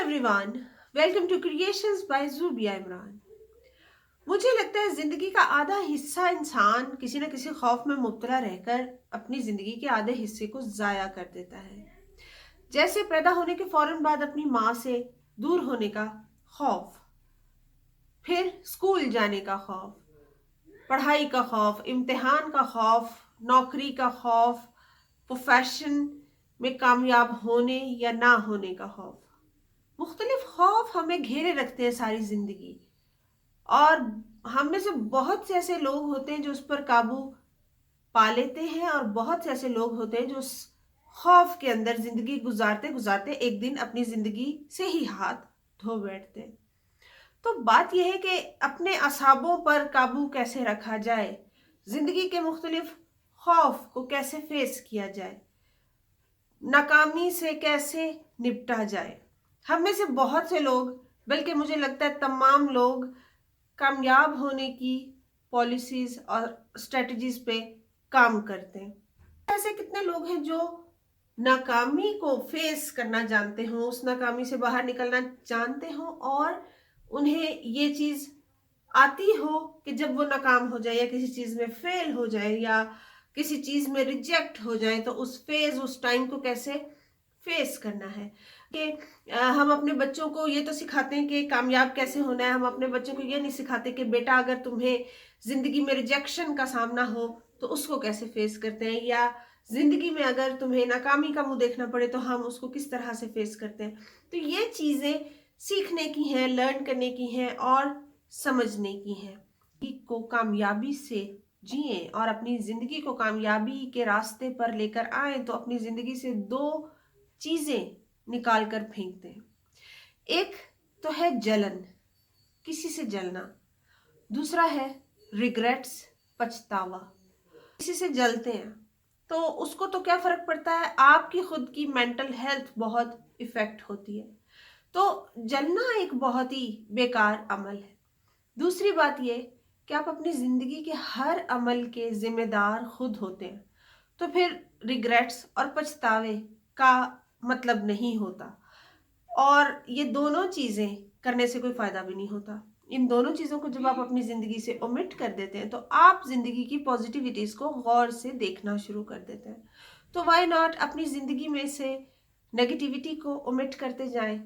everyone, welcome to Creations by Zubia Imran. मुझे लगता है जिंदगी का आधा हिस्सा इंसान किसी न किसी खौफ में मुब्तला रहकर अपनी जिंदगी के आधे हिस्से को जाया कर देता है। जैसे पैदा होने के फौरन बाद अपनी माँ से दूर होने का खौफ, फिर स्कूल जाने का खौफ, पढ़ाई का खौफ, इम्तिहान का खौफ, नौकरी का खौफ, प्रोफेशन में कामयाब होने या ना होने का खौफ। मुख्तलिफ खौफ हमें घेरे रखते हैं सारी जिंदगी, और हम में से बहुत से ऐसे लोग होते हैं जो उस पर काबू पा लेते हैं, और बहुत से ऐसे लोग होते हैं जो उस खौफ के अंदर जिंदगी गुजारते गुजारते एक दिन अपनी जिंदगी से ही हाथ धो बैठते हैं। तो बात यह है कि अपने असाबों पर काबू कैसे रखा जाए, जिंदगी के मुख्तलिफ खौफ को कैसे फेस किया जाए, नाकामी से कैसे निपटा जाए। हम में से बहुत से लोग, बल्कि मुझे लगता है तमाम लोग, कामयाब होने की पॉलिसीज और स्ट्रेटजीज पे काम करते हैं। ऐसे कितने लोग हैं जो नाकामी को फेस करना जानते हो, उस नाकामी से बाहर निकलना जानते हो, और उन्हें ये चीज आती हो कि जब वो नाकाम हो जाए या किसी चीज में फेल हो जाए या किसी चीज में रिजेक्ट हो जाए तो उस फेज, उस टाइम को कैसे फेस करना है। कि हम अपने बच्चों को ये तो सिखाते हैं कि कामयाब कैसे होना है, हम अपने बच्चों को ये नहीं सिखाते कि बेटा अगर तुम्हें जिंदगी में रिजेक्शन का सामना हो तो उसको कैसे फेस करते हैं, या जिंदगी में अगर तुम्हें नाकामी का मुंह देखना पड़े तो हम उसको किस तरह से फेस करते हैं। तो ये चीजें सीखने की हैं, लर्न करने की हैं और समझने की हैं को कामयाबी से जिए और अपनी जिंदगी को कामयाबी के रास्ते पर लेकर आए। तो अपनी जिंदगी से दो चीजें निकाल कर फेंकते हैं। एक तो है जलन, किसी से जलना। दूसरा है रिग्रेट्स, पछतावा। किसी से जलते हैं तो उसको तो क्या फर्क पड़ता है, आपकी खुद की मेंटल हेल्थ बहुत इफेक्ट होती है। तो जलना एक बहुत ही बेकार अमल है। दूसरी बात ये कि आप अपनी जिंदगी के हर अमल के जिम्मेदार खुद होते हैं, तो फिर रिग्रेट्स और पछतावे का मतलब नहीं होता, और ये दोनों चीजें करने से कोई फायदा भी नहीं होता। इन दोनों चीजों को जब आप अपनी जिंदगी से ओमिट कर देते हैं तो आप जिंदगी की पॉजिटिविटीज को गौर से देखना शुरू कर देते हैं। तो व्हाई नॉट अपनी जिंदगी में से नेगेटिविटी को ओमिट करते जाएं,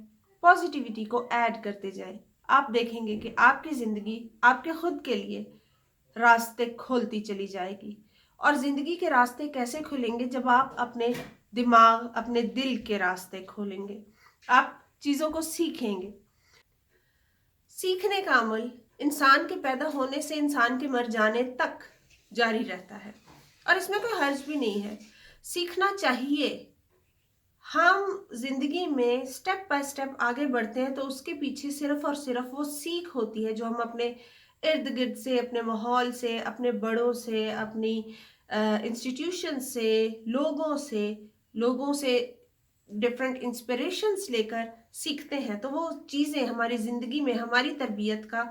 पॉजिटिविटी को ऐड करते जाएं। आप देखेंगे कि आपकी जिंदगी आपके खुद के लिए रास्ते खोलती चली जाएगी। और जिंदगी के रास्ते कैसे खुलेंगे, जब आप अपने दिमाग, अपने दिल के रास्ते खोलेंगे, आप चीजों को सीखेंगे। सीखने का अमल इंसान के पैदा होने से इंसान के मर जाने तक जारी रहता है, और इसमें कोई हर्ज भी नहीं है। सीखना चाहिए। हम जिंदगी में स्टेप बाय स्टेप आगे बढ़ते हैं तो उसके पीछे सिर्फ और सिर्फ वो सीख होती है जो हम अपने इर्द गिर्द से, अपने माहौल से, अपने बड़ों से, अपनी इंस्टीट्यूशन से, लोगों से डिफरेंट इंस्पिरेशंस लेकर सीखते हैं। तो वो चीज़ें हमारी ज़िंदगी में हमारी तरबियत का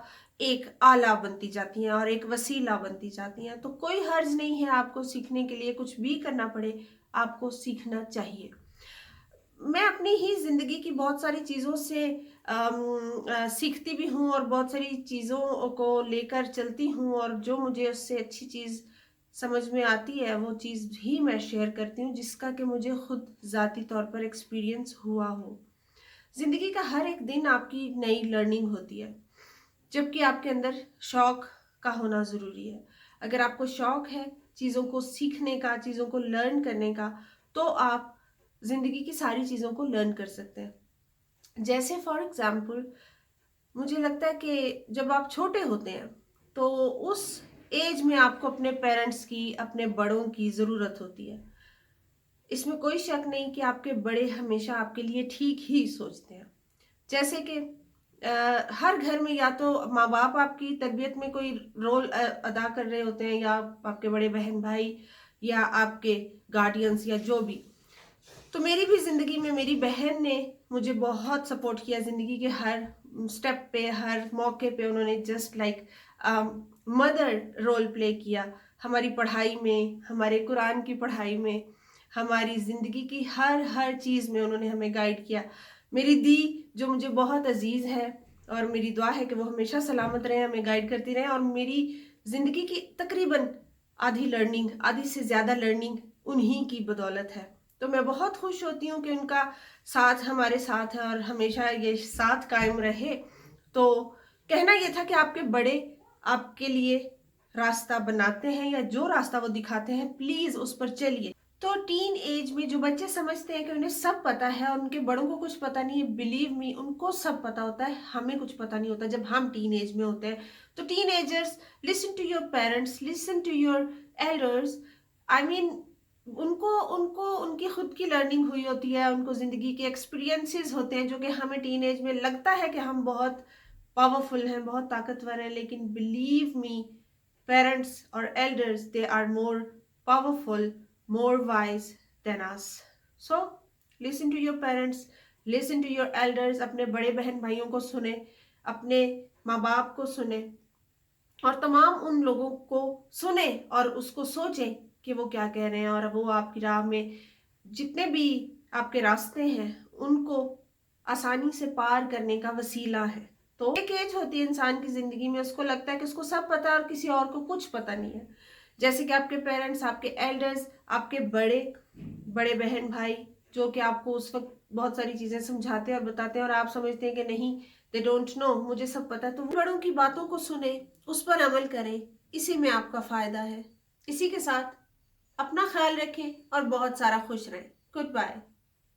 एक आला बनती जाती हैं और एक वसीला बनती जाती हैं। तो कोई हर्ज नहीं है आपको सीखने के लिए, कुछ भी करना पड़े आपको सीखना चाहिए। मैं अपनी ही ज़िंदगी की बहुत सारी चीज़ों से सीखती भी हूँ और बहुत सारी चीज़ों को लेकर चलती हूँ, और जो मुझे उससे अच्छी चीज़ समझ में आती है वो चीज़ भी मैं शेयर करती हूँ जिसका कि मुझे खुद ज़ाती तौर पर एक्सपीरियंस हुआ हो। ज़िंदगी का हर एक दिन आपकी नई लर्निंग होती है, जबकि आपके अंदर शौक का होना ज़रूरी है। अगर आपको शौक है चीज़ों को सीखने का, चीज़ों को लर्न करने का, तो आप ज़िंदगी की सारी चीज़ों को लर्न कर सकते हैं। जैसे फॉर एग्जाम्पल, मुझे लगता है कि जब आप छोटे होते हैं तो उस एज में आपको अपने पेरेंट्स की, अपने बड़ों की ज़रूरत होती है। इसमें कोई शक नहीं कि आपके बड़े हमेशा आपके लिए ठीक ही सोचते हैं। जैसे कि हर घर में या तो माँ बाप आपकी तरबियत में कोई रोल अदा कर रहे होते हैं, या आपके बड़े बहन भाई, या आपके गार्डियंस, या जो भी। तो मेरी भी ज़िंदगी में मेरी बहन ने मुझे बहुत सपोर्ट किया ज़िंदगी के हर स्टेप पे, हर मौके पे। उन्होंने just like mother role play किया हमारी पढ़ाई में, हमारे कुरान की पढ़ाई में, हमारी ज़िंदगी की हर चीज़ में उन्होंने हमें गाइड किया। میری دی جو مجھے بہت عزیز ہے اور میری دعا ہے کہ وہ ہمیشہ سلامت رہیں، ہمیں گائیڈ کرتی رہیں، اور میری زندگی کی تقریباً آدھی سے زیادہ لرننگ انہی کی بدولت ہے۔ تو میں بہت خوش ہوتی ہوں کہ ان کا ساتھ ہمارے ساتھ ہے اور ہمیشہ یہ ساتھ قائم رہے۔ تو کہنا یہ تھا کہ آپ کے بڑے آپ کے لیے راستہ بناتے ہیں یا جو راستہ وہ دکھاتے ہیں پلیز اس پر چلیے۔ تو ٹین ایج میں جو بچے سمجھتے ہیں کہ انہیں سب پتا ہے اور ان کے بڑوں کو کچھ پتا نہیں ہے، بلیو می ان کو سب پتا ہوتا ہے، ہمیں کچھ پتا نہیں ہوتا جب ہم ٹین ایج میں ہوتے ہیں۔ تو teenagers, listen to your parents, listen to your elders. I mean ان کی خود کی لرننگ ہوئی ہوتی ہے، ان کو زندگی کے ایکسپیرینسز ہوتے ہیں جو کہ ہمیں ٹین ایج میں لگتا ہے کہ ہم بہت پاورفل ہیں، بہت طاقتور ہیں، لیکن بلیو می پیرنٹس اور elders they are more powerful, more wise than us. So, listen to your parents, listen to your elders، اپنے بڑے بہن بھائیوں کو سنیں، اپنے ماں باپ کو سنیں، اور تمام ان لوگوں کو سنیں اور اس کو سوچیں کہ وہ کیا کہہ رہے ہیں، اور وہ آپ کی راہ میں جتنے بھی آپ کے راستے ہیں ان کو آسانی سے پار کرنے کا وسیلہ ہے۔ تو ایک ایج ہوتی ہے انسان کی زندگی میں، اس کو لگتا ہے کہ اس کو سب پتا ہے اور کسی اور کو کچھ پتا نہیں ہے، جیسے کہ آپ کے پیرنٹس، آپ کے ایلڈرز، آپ کے بڑے بہن بھائی جو کہ آپ کو اس وقت بہت ساری چیزیں سمجھاتے ہیں اور بتاتے ہیں اور آپ سمجھتے ہیں کہ نہیں، دے ڈونٹ نو، مجھے سب پتا ہے۔ تو بڑوں کی باتوں کو سنیں، اس پر عمل کریں، اسی میں آپ کا فائدہ ہے۔ اسی کے ساتھ اپنا خیال رکھیں اور بہت سارا خوش رہیں۔ Good bye.